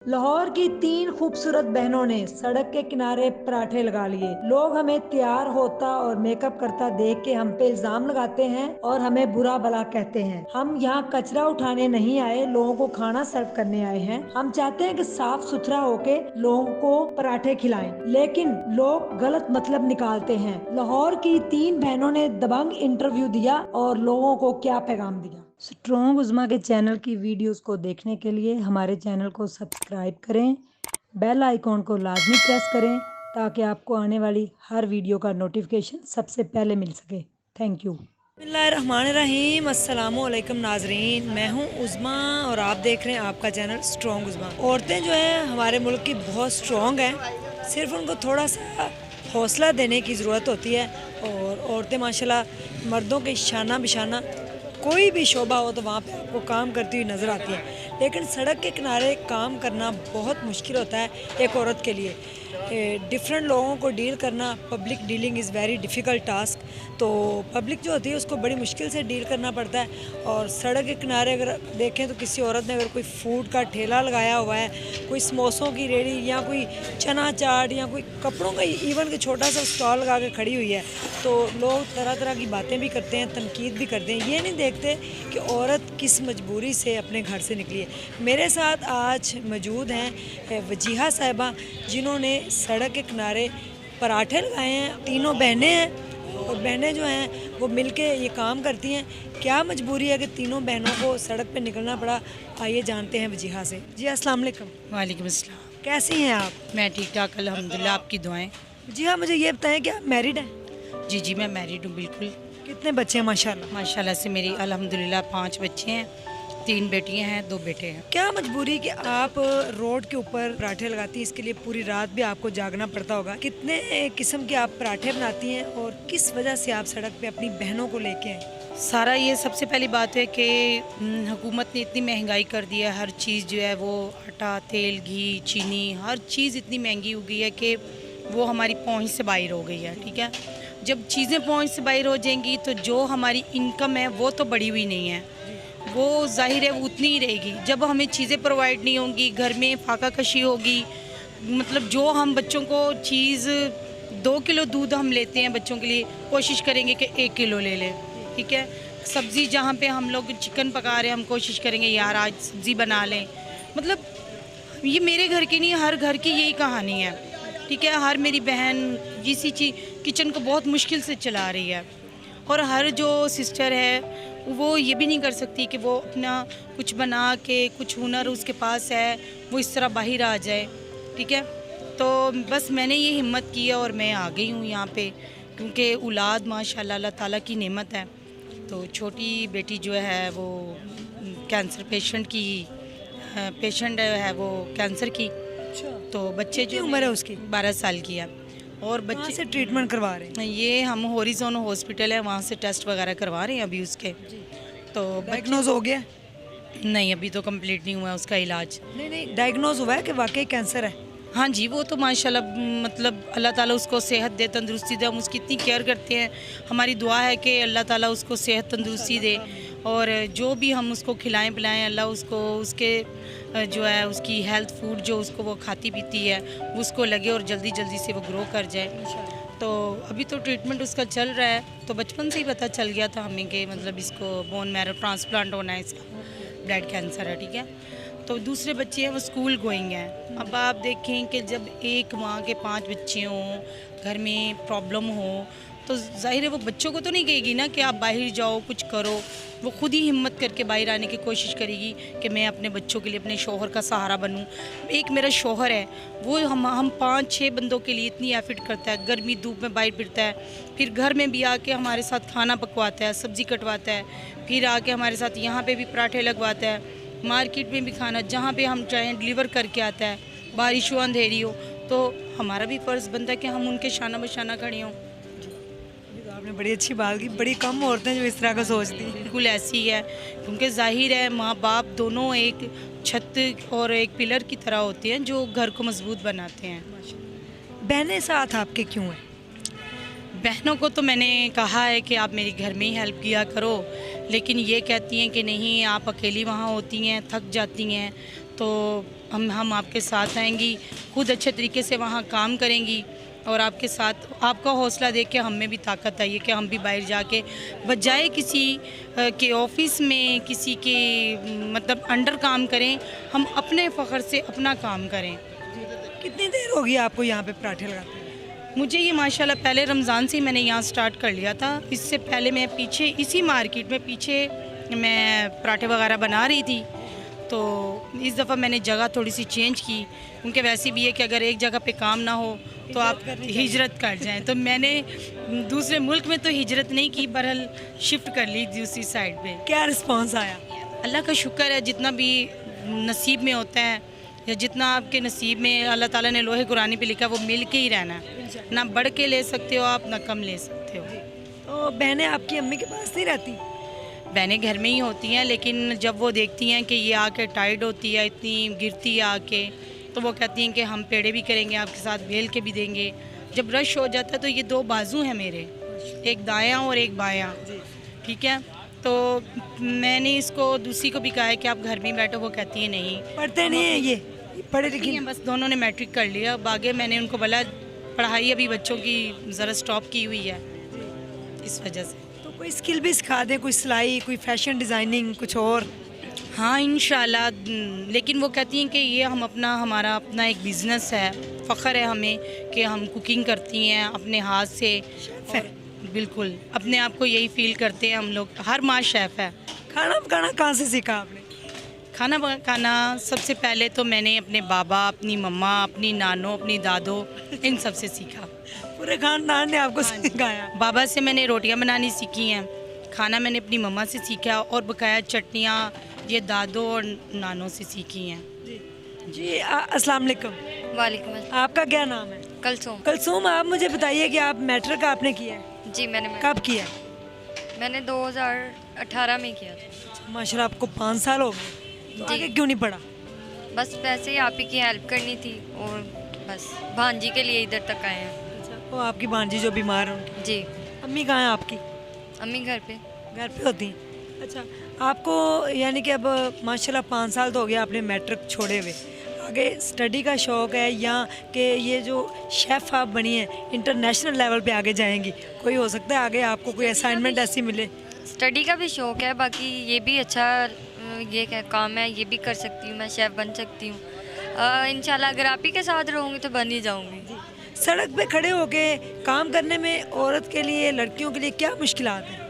लाहौर की तीन खूबसूरत बहनों ने सड़क के किनारे पराठे लगा लिए। लोग हमें तैयार होता और मेकअप करता देख के हम पे इल्जाम लगाते हैं और हमें बुरा भला कहते हैं। हम यहाँ कचरा उठाने नहीं आए, लोगों को खाना सर्व करने आए हैं। हम चाहते हैं कि साफ सुथरा होके लोगों को पराठे खिलाएं, लेकिन लोग गलत मतलब निकालते हैं। लाहौर की तीन बहनों ने दबंग इंटरव्यू दिया और लोगों को क्या पैगाम दिया। स्ट्रॉन्ग उज़्मा के चैनल की वीडियोस को देखने के लिए हमारे चैनल को सब्सक्राइब करें, बेल आइकॉन को लाजमी प्रेस करें ताकि आपको आने वाली हर वीडियो का नोटिफिकेशन सबसे पहले मिल सके। Thank you. बिस्मिल्लाहिर्रहमानिर्रहीम, अस्सलामुअलैकुम नाजरीन, मैं हूं उज़्मा और आप देख रहे हैं आपका चैनल स्ट्रॉन्ग उज़्मा। औरतें जो हैं हमारे मुल्क की बहुत स्ट्रॉन्ग हैं, सिर्फ उनको थोड़ा सा हौसला देने की ज़रूरत होती है। और औरतें माशाल्लाह मर्दों के शाना बिशाना कोई भी शोबा हो तो वहाँ पे आपको काम करती हुई नज़र आती है, लेकिन सड़क के किनारे काम करना बहुत मुश्किल होता है एक औरत के लिए। डिफरेंट लोगों को डील करना, public dealing is very difficult task. तो पब्लिक जो होती है उसको बड़ी मुश्किल से डील करना पड़ता है। और सड़क के किनारे अगर देखें तो किसी औरत ने अगर कोई फूड का ठेला लगाया हुआ है, कोई समोसों की रेडी या कोई चना चाट या कोई कपड़ों का इवन कि छोटा सा स्टॉल लगा के खड़ी हुई है, तो लोग तरह तरह की बातें भी करते हैं, तनकीद भी करते हैं। ये नहीं देखते कि औरत किस मजबूरी से अपने घर से निकली है। मेरे साथ आज मौजूद हैं वजीहा साहिबा, जिन्होंने सड़क के किनारे पराठे लगाए हैं। तीनों बहनें हैं और बहनें जो हैं वो मिलके ये काम करती हैं। क्या मजबूरी है कि तीनों बहनों को सड़क पे निकलना पड़ा, आइए जानते हैं वजीहा से। जी अस्सलाम वालेकुम। वालेकुम अस्सलाम। कैसी हैं आप? मैं ठीक ठाक अल्हम्दुलिल्लाह, आपकी दुआएं। जी हाँ, मुझे ये बताएं कि आप मैरिड हैं? जी जी, मैं मैरिड हूँ बिल्कुल। कितने बच्चे हैं माशाल्लाह? माशाल्लाह से मेरी अल्हम्दुलिल्लाह 5 बच्चे हैं, 3 बेटियां हैं, 2 बेटे हैं। क्या मजबूरी कि आप रोड के ऊपर पराठे लगाती हैं, इसके लिए पूरी रात भी आपको जागना पड़ता होगा। कितने किस्म के आप पराठे बनाती हैं और किस वजह से आप सड़क पे अपनी बहनों को लेके आए? सारा ये सबसे पहली बात है कि हुकूमत ने इतनी महंगाई कर दी है। हर चीज़ जो है वो आटा, तेल, घी, चीनी, हर चीज़ इतनी महंगी हो गई है कि वो हमारी पहुंच से बाहर हो गई है। ठीक है, जब चीज़ें पहुंच से बाहर हो जाएंगी तो जो हमारी इनकम है वो तो बढ़ी हुई नहीं है, वो जाहिर है वो उतनी ही रहेगी। जब हमें चीज़ें प्रोवाइड नहीं होंगी, घर में फाका कशी होगी, मतलब जो हम बच्चों को चीज़ 2 किलो दूध हम लेते हैं बच्चों के लिए, कोशिश करेंगे कि 1 किलो ले लें। ठीक है, सब्ज़ी जहाँ पे हम लोग चिकन पका रहे हैं, हम कोशिश करेंगे यार आज सब्ज़ी बना लें। मतलब ये मेरे घर की नहीं, हर घर की यही कहानी है। ठीक है, हर मेरी बहन इसी चीज़ किचन को बहुत मुश्किल से चला रही है। और हर जो सिस्टर है वो ये भी नहीं कर सकती कि वो अपना कुछ बना के, कुछ हुनर उसके पास है, वो इस तरह बाहर आ जाए। ठीक है, तो बस मैंने ये हिम्मत की है और मैं आ गई हूँ यहाँ पे, क्योंकि औलाद माशाल्लाह अल्लाह ताला की नेमत है। तो छोटी बेटी जो है वो कैंसर पेशेंट है वो कैंसर की। तो बच्चे जो उम्र है उसकी? 12 साल की है। और बच्चे से ट्रीटमेंट करवा रहे हैं? ये हम हॉरिजॉन हॉस्पिटल है, वहाँ से टेस्ट वगैरह करवा रहे हैं अभी उसके। तो डायग्नोज हो गया? नहीं, अभी तो कंप्लीट नहीं हुआ उसका इलाज। नहीं, डायग्नोज हुआ है कि वाकई कैंसर है? हाँ जी, वो तो माशाल्लाह मतलब अल्लाह ताला उसको सेहत दे, तंदुरुस्ती दे। हम उसकी इतनी केयर करते हैं, हमारी दुआ है कि अल्लाह ताला उसको सेहत तंदुरुस्ती दे, और जो भी हम उसको खिलाएं पिलाएं, अल्लाह उसको उसके जो है उसकी हेल्थ फूड जो उसको वो खाती पीती है उसको लगे और जल्दी जल्दी से वो ग्रो कर जाए। तो अभी तो ट्रीटमेंट उसका चल रहा है। तो बचपन से ही पता चल गया था हमें कि मतलब इसको बोन मैरो ट्रांसप्लांट होना है, इसका ब्लड कैंसर है। ठीक है, तो दूसरे बच्चे हैं वो स्कूल गोइंग हैं। अब आप देखें कि जब एक माँ के 5 बच्चे हों, घर में प्रॉब्लम हो, तो जाहिर है वो बच्चों को तो नहीं कहेगी ना कि आप बाहर जाओ कुछ करो। वो खुद ही हिम्मत करके बाहर आने की कोशिश करेगी कि मैं अपने बच्चों के लिए अपने शौहर का सहारा बनूं। एक मेरा शौहर है, वो हम 5-6 बंदों के लिए इतनी एफर्ट करता है, गर्मी धूप में बाहर फिरता है, फिर घर में भी आके हमारे साथ खाना पकवाता है, सब्ज़ी कटवाता है, फिर आके हमारे साथ यहाँ पे भी पराठे लगवाता है, मार्केट में भी खाना जहाँ पे हम चाहें डिलीवर करके आता है, बारिश हो अंधेरी हो। तो हमारा भी फ़र्ज़ बनता है कि हम उनके शाना बशाना खड़े हों। आपने बड़ी अच्छी बात की। बड़ी कम औरतें जो इस तरह का सोचती हैं। बिल्कुल ऐसी है, क्योंकि जाहिर है माँ बाप दोनों एक छत और एक पिलर की तरह होते हैं जो घर को मजबूत बनाते हैं। बहनें साथ आपके क्यों हैं? बहनों को तो मैंने कहा है कि आप मेरी घर में ही हेल्प किया करो, लेकिन ये कहती हैं कि नहीं, आप अकेली वहाँ होती हैं, थक जाती हैं। तो हम आपके साथ आएंगी, खुद अच्छे तरीके से वहाँ काम करेंगी और आपके साथ आपका हौसला देख के हम में भी ताकत आई है कि हम भी बाहर जाके बजाय किसी के ऑफिस में किसी के मतलब अंडर काम करें, हम अपने फ़ख्र से अपना काम करें। कितनी देर होगी आपको यहाँ पे पराठे लगाते हैं? मुझे ये माशाल्लाह पहले रमज़ान से ही मैंने यहाँ स्टार्ट कर लिया था। इससे पहले मैं पीछे इसी मार्केट में पीछे मैं पराठे वगैरह बना रही थी, तो इस दफ़ा मैंने जगह थोड़ी सी चेंज की, क्योंकि वैसे भी है कि अगर एक जगह पे काम ना हो तो आप हिजरत कर जाएं। तो मैंने दूसरे मुल्क में तो हिजरत नहीं की, बहरहाल शिफ्ट कर ली दूसरी साइड पे। क्या रिस्पांस आया? अल्लाह का शुक्र है, जितना भी नसीब में होता है या जितना आपके नसीब में अल्लाह ताला ने लोहे कुरानी पे लिखा है वो मिल के ही रहना है। ना बढ़ के ले सकते हो आप, ना कम ले सकते हो। तो बहनें आपकी अम्मी के पास नहीं रहती? बहनें घर में ही होती हैं, लेकिन जब वो देखती हैं कि ये आके टाइट होती है, इतनी गिरती है आके, तो वो कहती हैं कि हम पेड़े भी करेंगे आपके साथ, बेल के भी देंगे। जब रश हो जाता है तो ये दो बाजू हैं मेरे, एक दायां और एक बायां, ठीक है। तो मैंने इसको दूसरी को भी कहा है कि आप घर में बैठो, वो कहती है नहीं। पढ़ते नहीं है ये पढ़े लिखे हैं, बस दोनों ने मैट्रिक कर लिया। बागे मैंने उनको बोला पढ़ाई अभी बच्चों की ज़रा स्टॉप की हुई है, इस वजह से। तो कोई स्किल भी सिखा दे, कोई सिलाई, कोई फैशन डिज़ाइनिंग, कुछ और? हाँ इंशाल्लाह, लेकिन वो कहती हैं कि ये हमारा अपना एक बिज़नेस है, फ़ख्र है हमें कि हम कुकिंग करती हैं अपने हाथ से। और बिल्कुल अपने आप को यही फील करते हैं हम लोग, हर माँ शेफ़ है। खाना पकाना कहाँ से सीखा आपने? खाना पकाना सबसे पहले तो मैंने अपने बाबा, अपनी मम्मा, अपनी नानो, अपनी दादो, इन सब से सीखा। पूरे खानदान ने आपको सिखाया? बाबा से मैंने रोटियां बनानी सीखी हैं, खाना मैंने अपनी मम्मा से सीखा, और बकाया चटनियाँ ये दादो और नानो से सीखी हैं। जी अस्सलाम वालेकुम। वालेकुम अस्सलाम। आपका क्या नाम है? कलसूम। कलसूम, आप मुझे बताइए कि आप मैट्रिक आपने किया है? जी कब किया? मैंने 2018 में किया था। माशाल्लाह, आपको 5 साल हो गए, तो जी। आगे क्यों नहीं पढ़ा? बस वैसे ही आप ही की हेल्प करनी थी और बस भांजी के लिए इधर तक आए हैं। वो आपकी भांजी जो बीमार है उनकी? जी। अम्मी कहाँ है आपकी? अम्मी घर पे। घर पे होती हैं? अच्छा, आपको यानी कि अब माशाल्लाह 5 साल तो हो गया आपने मैट्रिक छोड़े हुए, आगे स्टडी का शौक़ है या कि ये जो शेफ़ आप बनी हैं इंटरनेशनल लेवल पे आगे जाएंगी? कोई हो सकता है आगे आपको कोई असाइनमेंट ऐसी मिले? स्टडी का भी शौक़ है, बाकी ये भी अच्छा ये क्या काम है, ये भी कर सकती हूँ, मैं शेफ़ बन सकती हूँ इंशाल्लाह। अगर आप ही के साथ रहूँगी तो बन ही जाऊँगी। सड़क पे खड़े होके काम करने में औरत के लिए, लड़कियों के लिए क्या मुश्किलात हैं?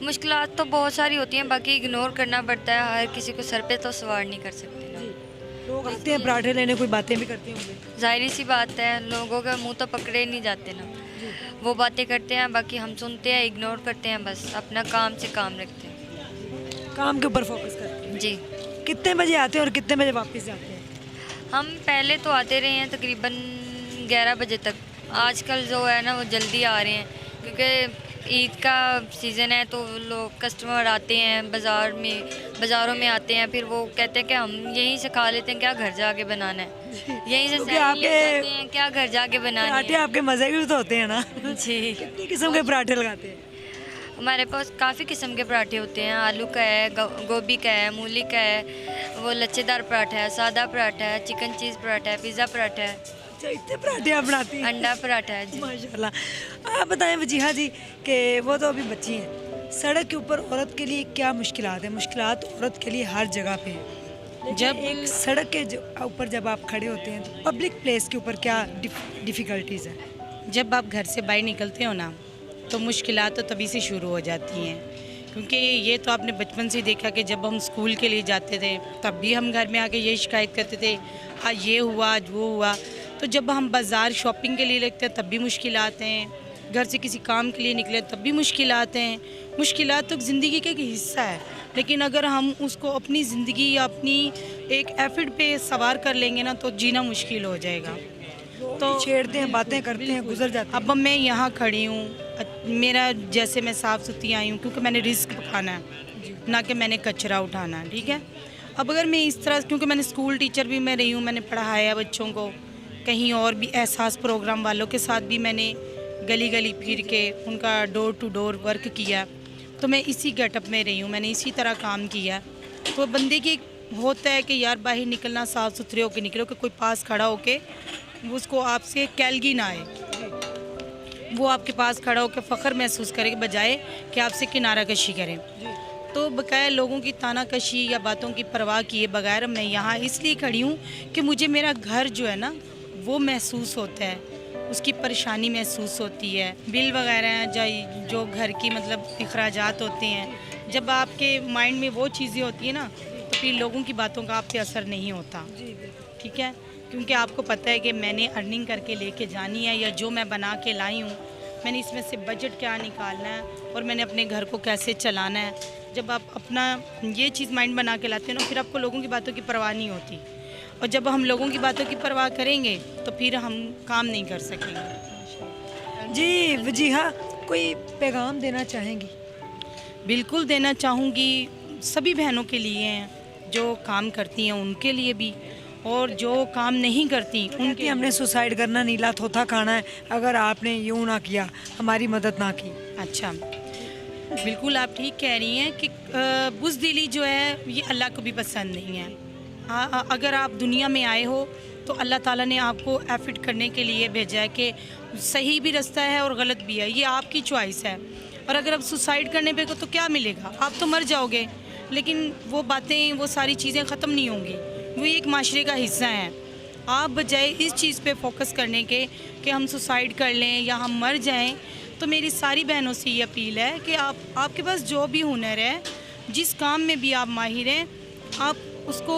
मुश्किलात तो बहुत सारी होती हैं, बाकी इग्नोर करना पड़ता है। हर किसी को सर पे तो सवार नहीं कर सकते ना। लोग आते हैं पराठे लेने, कोई बातें भी करते होंगे? जाहिर सी बात है, लोगों का मुंह तो पकड़े नहीं जाते ना। वो बातें करते हैं, बाकी हम सुनते हैं, इग्नोर करते हैं, बस अपना काम से काम रखते हैं। काम के ऊपर फोकस करते हैं? जी। कितने बजे आते हैं और कितने बजे वापस जाते हैं? हम पहले तो आते रहे हैं तकरीबन 11 बजे तक। आजकल जो है ना वो जल्दी आ रहे हैं, क्योंकि ईद का सीज़न है तो लोग कस्टमर आते हैं बाज़ारों में आते हैं, फिर वो कहते हैं कि हम यहीं से खा लेते हैं, क्या घर जाके बनाना है, यहीं से जाते हैं, क्या घर जाके बनाना है। पराठे आपके मज़े के भी तो होते हैं ना? जी। कितनी किस्म के पराठे लगाते हैं? हमारे पास काफ़ी किस्म के पराठे होते हैं। आलू का है, गोभी का है, मूली का है, वो लच्छेदार पराठा है, सादा पराठा है, चिकन चीज़ पराठा है, पिज़्ज़ा पराठा है। अच्छा, इतने पराठे आप बनाती हैं? अंडा पराठा है जी। माशाल्लाह। आप बताएं वजीहा जी कि वो तो अभी बच्ची हैं, सड़क के ऊपर औरत के लिए क्या मुश्किलात हैं? मुश्किलात औरत के लिए हर जगह पे है, जब एक सड़क के ऊपर जब आप खड़े होते हैं तो पब्लिक प्लेस के ऊपर क्या डिफ़िकल्टीज़ हैं? जब आप घर से बाहर निकलते हो ना तो मुश्किलात तो तभी से शुरू हो जाती हैं, क्योंकि ये तो आपने बचपन से देखा कि जब हम स्कूल के लिए जाते थे तब भी हम घर में आके यही शिकायत करते थे, आज ये हुआ, आज वो हुआ। तो जब हम बाज़ार शॉपिंग के लिए लगते हैं तब भी मुश्किलात हैं, घर से किसी काम के लिए निकले तब भी मुश्किलात हैं। मुश्किलात तो ज़िंदगी का एक हिस्सा है, लेकिन अगर हम उसको अपनी ज़िंदगी या अपनी एक एफर्ट पे सवार कर लेंगे ना तो जीना मुश्किल हो जाएगा। तो छेड़ते हैं, बातें करते हैं, गुजर जाते हैं। अब मैं यहाँ खड़ी हूँ, मेरा जैसे मैं साफ़ सुथरी आई हूँ क्योंकि मैंने रिस्क पकाना है, ना कि मैंने कचरा उठाना है, ठीक है। अब अगर मैं इस तरह, क्योंकि मैंने स्कूल टीचर भी मैं रही हूँ, मैंने पढ़ाया बच्चों को, कहीं और भी एहसास प्रोग्राम वालों के साथ भी मैंने गली गली फिर के उनका डोर टू डोर वर्क किया, तो मैं इसी गेटअप में रही हूँ, मैंने इसी तरह काम किया। तो बंदे की होता है कि यार बाहर निकलना साफ़ सुथरे होके निकलो, कि कोई पास खड़ा होके उसको आपसे कैलगी ना आए, वो आपके पास खड़ा होकर फ़ख्र महसूस करे के बजाय कि आपसे किनारा कशी करें। तो बकाया लोगों की तानाकशी या बातों की परवाह किए बगैर मैं यहाँ इसलिए खड़ी हूँ कि मुझे मेरा घर जो है ना वो महसूस होता है, उसकी परेशानी महसूस होती है। बिल वगैरह जो घर की मतलब अखराजात होते हैं, जब आपके माइंड में वो चीज़ें होती हैं ना तो फिर लोगों की बातों का आप पे असर नहीं होता। ठीक है, क्योंकि आपको पता है कि मैंने अर्निंग करके लेके जानी है, या जो मैं बना के लाई हूँ मैंने इसमें से बजट क्या निकालना है और मैंने अपने घर को कैसे चलाना है। जब आप अपना ये चीज़ माइंड बना के लाते हैं ना, फिर आपको लोगों की बातों की परवाह नहीं होती, और जब हम लोगों की बातों की परवाह करेंगे तो फिर हम काम नहीं कर सकेंगे। जी वजीहा, कोई पैगाम देना चाहेंगी? बिल्कुल देना चाहूँगी, सभी बहनों के लिए हैं, जो काम करती हैं उनके लिए भी, और जो काम नहीं करती उनकी हमने सुसाइड करना, नीला थोथा खाना है अगर आपने यूँ ना किया, हमारी मदद ना की। अच्छा, बिल्कुल आप ठीक कह रही हैं कि बुज़दिली जो है ये अल्लाह को भी पसंद नहीं है। अगर आप दुनिया में आए हो तो अल्लाह ताला ने आपको एफर्ट करने के लिए भेजा है कि सही भी रास्ता है और गलत भी है, ये आपकी चॉइस है। और अगर आप सुसाइड करने पे तो क्या मिलेगा, आप तो मर जाओगे, लेकिन वो बातें, वो सारी चीज़ें ख़त्म नहीं होंगी, वो एक माशरे का हिस्सा है। आप बजाय इस चीज़ पे फोकस करने के कि हम सुसाइड कर लें या हम मर जाएं, तो मेरी सारी बहनों से ये अपील है कि आपके पास जो भी हुनर है, जिस काम में भी आप माहिर हैं, आप उसको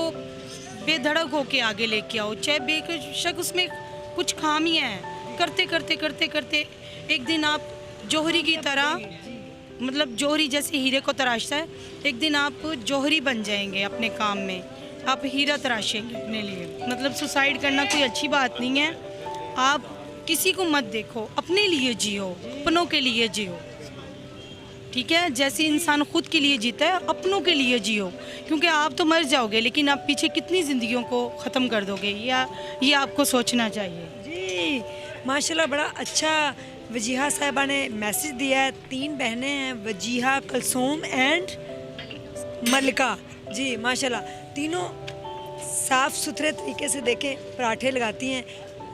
बेधड़क होके आगे लेके आओ, चाहे बेशक उसमें कुछ खामियाँ हैं। करते करते करते करते एक दिन आप जौहरी की तरह, मतलब जौहरी जैसे हीरे को तराशता है, एक दिन आप जौहरी बन जाएंगे अपने काम में, आप हीरा तराशेंगे अपने लिए। मतलब सुसाइड करना कोई अच्छी बात नहीं है। आप किसी को मत देखो, अपने लिए जियो, अपनों के लिए जियो। ठीक है, जैसे इंसान खुद के लिए जीता है, अपनों के लिए जियो, क्योंकि आप तो मर जाओगे, लेकिन आप पीछे कितनी ज़िंदगियों को ख़त्म कर दोगे, या ये आपको सोचना चाहिए। जी माशाल्लाह, बड़ा अच्छा वजीहा साहिबा ने मैसेज दिया है। 3 बहनें हैं, वजीहा, कुलसूम एंड मलिका। जी माशाल्लाह, तीनों साफ़ सुथरे तरीके से देखें पराठे लगाती हैं,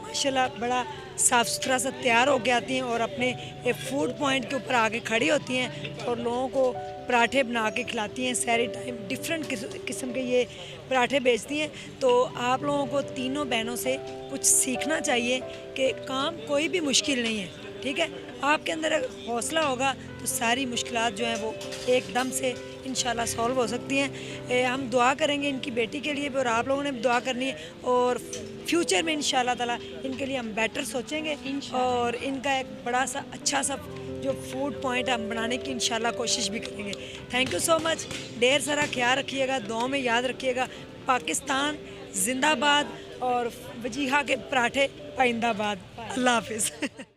माशाल्लाह बड़ा साफ़ सुथरा सा तैयार होके आती हैं और अपने एक फूड पॉइंट के ऊपर आके खड़ी होती हैं और लोगों को पराठे बना के खिलाती हैं। सहरी टाइम डिफरेंट किस्म के ये पराठे बेचती हैं। तो आप लोगों को तीनों बहनों से कुछ सीखना चाहिए कि काम कोई भी मुश्किल नहीं है। ठीक है, आपके अंदर हौसला होगा तो सारी मुश्किलात जो हैं वो एकदम से इंशाल्लाह सॉल्व हो सकती हैं। हम दुआ करेंगे इनकी बेटी के लिए भी, और आप लोगों ने भी दुआ करनी है, और फ्यूचर में इंशाल्लाह ताला इनके लिए हम बेटर सोचेंगे और इनका एक बड़ा सा अच्छा सा जो फूड पॉइंट हम बनाने की इंशाल्लाह कोशिश भी करेंगे। थैंक यू सो मच, ढेर सारा ख्याल रखिएगा, दुआ में याद रखिएगा। पाकिस्तान जिंदाबाद और वजीहा के पराठे आइंदाबाद। अल्लाह हाफिज़।